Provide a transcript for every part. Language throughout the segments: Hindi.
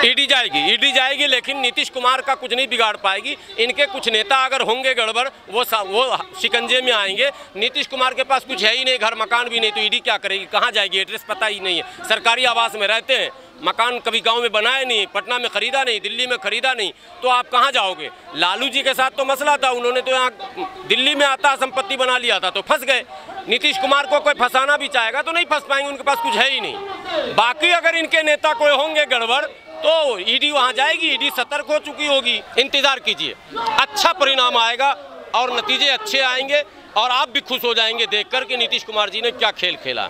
ईडी जाएगी, लेकिन नीतीश कुमार का कुछ नहीं बिगाड़ पाएगी। इनके कुछ नेता अगर होंगे गड़बड़, वो शिकंजे में आएंगे। नीतीश कुमार के पास कुछ है ही नहीं, घर मकान भी नहीं, तो ईडी क्या करेगी? कहाँ जाएगी? एड्रेस पता ही नहीं है। सरकारी आवास में रहते हैं, मकान कभी गांव में बनाए नहीं, पटना में खरीदा नहीं, दिल्ली में खरीदा नहीं, तो आप कहाँ जाओगे? लालू जी के साथ तो मसला था, उन्होंने तो यहाँ दिल्ली में आता संपत्ति बना लिया था, तो फंस गए। नीतीश कुमार को कोई फंसाना भी चाहेगा तो नहीं फंस पाएंगे, उनके पास कुछ है ही नहीं। बाकी अगर इनके नेता कोई होंगे गड़बड़, तो ईडी वहाँ जाएगी, ईडी सतर्क हो चुकी होगी। इंतजार कीजिए, अच्छा परिणाम आएगा और नतीजे अच्छे आएंगे, और आप भी खुश हो जाएंगे देखकर कि नीतीश कुमार जी ने क्या खेल खेला।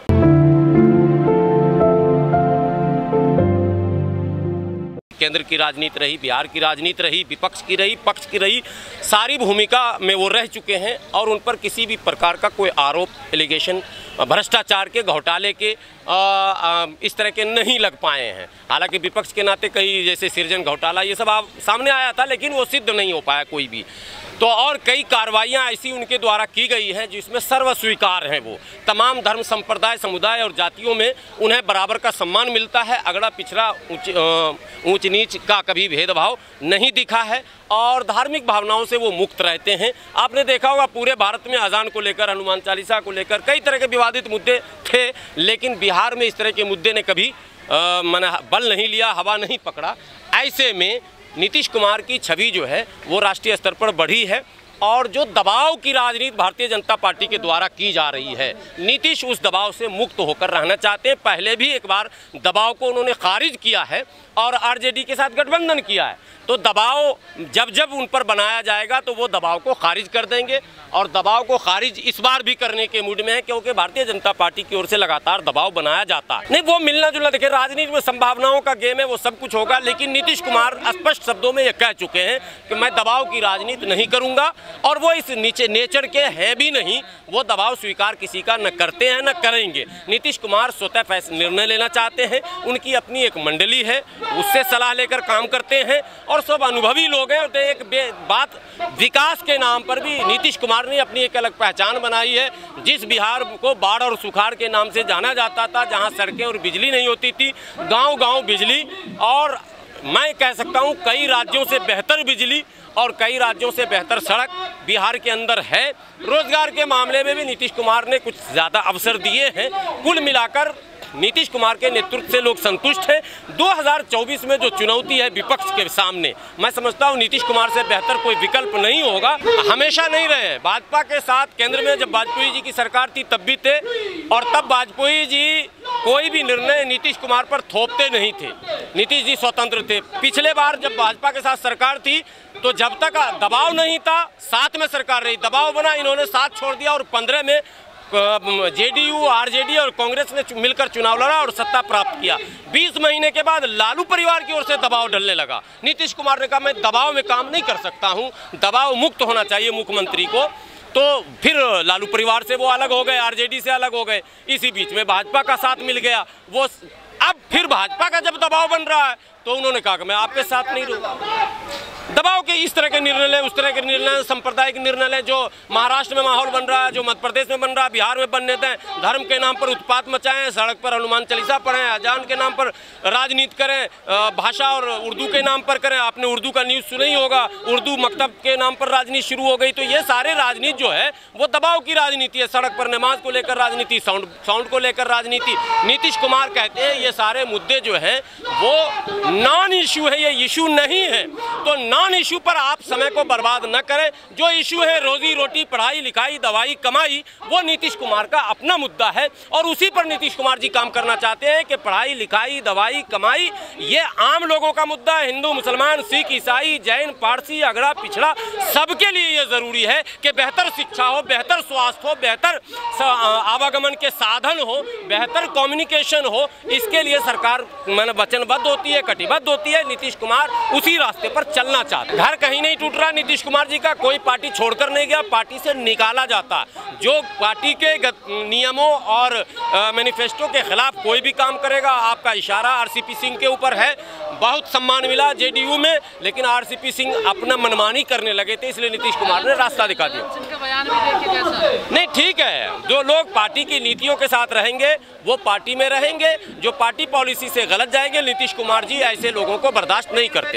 केंद्र की राजनीति रही, बिहार की राजनीति रही, विपक्ष की रही, पक्ष की रही, सारी भूमिका में वो रह चुके हैं और उन पर किसी भी प्रकार का कोई आरोप, एलिगेशन, भ्रष्टाचार के, घोटाले के इस तरह के नहीं लग पाए हैं। हालांकि विपक्ष के नाते कई, जैसे सृजन घोटाला, ये सब सामने आया था, लेकिन वो सिद्ध नहीं हो पाया कोई भी। तो और कई कार्रवाइयाँ ऐसी उनके द्वारा की गई हैं जिसमें सर्वस्वीकार हैं। वो तमाम धर्म, संप्रदाय, समुदाय और जातियों में उन्हें बराबर का सम्मान मिलता है। अगड़ा पिछड़ा, ऊंच नीच का कभी भेदभाव नहीं दिखा है और धार्मिक भावनाओं से वो मुक्त रहते हैं। आपने देखा होगा पूरे भारत में अजान को लेकर, हनुमान चालीसा को लेकर कई तरह के विवादित मुद्दे थे, लेकिन बिहार में इस तरह के मुद्दे ने कभी बल नहीं लिया, हवा नहीं पकड़ा। ऐसे में नीतीश कुमार की छवि जो है वो राष्ट्रीय स्तर पर बढ़ी है और जो दबाव की राजनीति भारतीय जनता पार्टी के द्वारा की जा रही है, नीतीश उस दबाव से मुक्त होकर रहना चाहते हैं। पहले भी एक बार दबाव को उन्होंने खारिज किया है और आरजेडी के साथ गठबंधन किया है, तो दबाव जब जब उन पर बनाया जाएगा तो वो दबाव को खारिज कर देंगे और दबाव को खारिज इस बार भी करने के मूड में है, क्योंकि भारतीय जनता पार्टी की ओर से लगातार दबाव बनाया जाता है। नहीं, वो मिलना जुलना, देखिए राजनीति में संभावनाओं का गेम है, वो सब कुछ होगा, लेकिन नीतीश कुमार स्पष्ट शब्दों में ये कह चुके हैं कि मैं दबाव की राजनीति नहीं करूंगा और वो इस नेचर के हैं भी नहीं। वो दबाव स्वीकार किसी का न करते हैं न करेंगे। नीतीश कुमार स्वतः निर्णय लेना चाहते हैं, उनकी अपनी एक मंडली है, उससे सलाह लेकर काम करते हैं और सब अनुभवी लोग हैं। तो एक बात, विकास के नाम पर भी नीतीश कुमार ने अपनी एक अलग पहचान बनाई है। जिस बिहार को बाढ़ और सुखाड़ के नाम से जाना जाता था, जहां सड़कें और बिजली नहीं होती थी, गांव-गांव बिजली, और मैं कह सकता हूं कई राज्यों से बेहतर बिजली और कई राज्यों से बेहतर सड़क बिहार के अंदर है। रोजगार के मामले में भी नीतीश कुमार ने कुछ ज़्यादा अवसर दिए हैं। कुल मिलाकर नीतीश कुमार के नेतृत्व से लोग संतुष्ट हैं। 2024 में जो चुनौती है विपक्ष के सामने, मैं समझता हूं नीतीश कुमार से बेहतर कोई विकल्प नहीं होगा। हमेशा नहीं रहे भाजपा के साथ, केंद्र में जब वाजपेयी जी की सरकार थी तब भी थे, और तब वाजपेयी जी कोई भी निर्णय नीतीश कुमार पर थोपते नहीं थे। नीतीश जी स्वतंत्र थे। पिछले बार जब भाजपा के साथ सरकार थी तो जब तक दबाव नहीं था, साथ में सरकार रही, दबाव बना, इन्होंने साथ छोड़ दिया और 15 में जेडीयू, आरजेडी और कांग्रेस ने मिलकर चुनाव लड़ा और सत्ता प्राप्त किया। 20 महीने के बाद लालू परिवार की ओर से दबाव डलने लगा। नीतीश कुमार ने कहा मैं दबाव में काम नहीं कर सकता हूं, दबाव मुक्त होना चाहिए मुख्यमंत्री को। तो फिर लालू परिवार से वो अलग हो गए, आरजेडी से अलग हो गए। इसी बीच में भाजपा का साथ मिल गया। वो अब फिर भाजपा का जब दबाव बन रहा है तो उन्होंने कहा कि मैं आपके साथ नहीं रहूँगा। दबाव के इस तरह के निर्णय लें, उस तरह के निर्णय, सांप्रदायिक निर्णय लें। जो महाराष्ट्र में माहौल बन रहा है, जो मध्य प्रदेश में बन रहा है, बिहार में बनने दें। धर्म के नाम पर उत्पात मचाएं, सड़क पर हनुमान चालीसा पढ़ें, अजान के नाम पर राजनीति करें, भाषा और उर्दू के नाम पर करें। आपने उर्दू का न्यूज़ सुना ही होगा, उर्दू मकतब के नाम पर राजनीति शुरू हो गई। तो ये सारे राजनीति जो है वो दबाव की राजनीति है। सड़क पर नमाज को लेकर राजनीति, साउंड को लेकर राजनीति। नीतीश कुमार कहते हैं ये सारे मुद्दे जो है वो नॉन इशू है, ये इशू नहीं है। तो नॉन इशू पर आप समय को बर्बाद न करें। जो इशू है रोजी रोटी, पढ़ाई लिखाई, दवाई, कमाई, वो नीतीश कुमार का अपना मुद्दा है और उसी पर नीतीश कुमार जी काम करना चाहते हैं कि पढ़ाई लिखाई, दवाई, कमाई, ये आम लोगों का मुद्दा है। हिंदू, मुसलमान, सिख, ईसाई, जैन, पारसी, अगड़ा पिछड़ा, सबके लिए ये जरूरी है कि बेहतर शिक्षा हो, बेहतर स्वास्थ्य हो, बेहतर आवागमन के साधन हो, बेहतर कम्युनिकेशन हो। इसके लिए सरकार वचनबद्ध होती है, कटिबद्ध होती है। नीतीश कुमार उसी रास्ते पर चलना चाहते हैं। घर कहीं नहीं टूट रहा नीतीश कुमार जी का, कोई पार्टी छोड़कर नहीं गया, पार्टी से निकाला जाता। जो पार्टी के नियमों और मैनिफेस्टो के खिलाफ कोई भी काम करेगा, आपका इशारा आरसीपी सिंह के ऊपर है। बहुत सम्मान मिला जेडीयू में, लेकिन आरसीपी सिंह अपना मनमानी करने लगे थे, इसलिए नीतीश कुमार ने रास्ता दिखा दिया। उनका बयान भी देख के कैसा है? नहीं, ठीक है, जो लोग पार्टी की नीतियों के साथ रहेंगे वो पार्टी में रहेंगे, जो पार्टी पॉलिसी से गलत जाएंगे, नीतीश कुमार जी ऐसे लोगों को बर्दाश्त नहीं करते।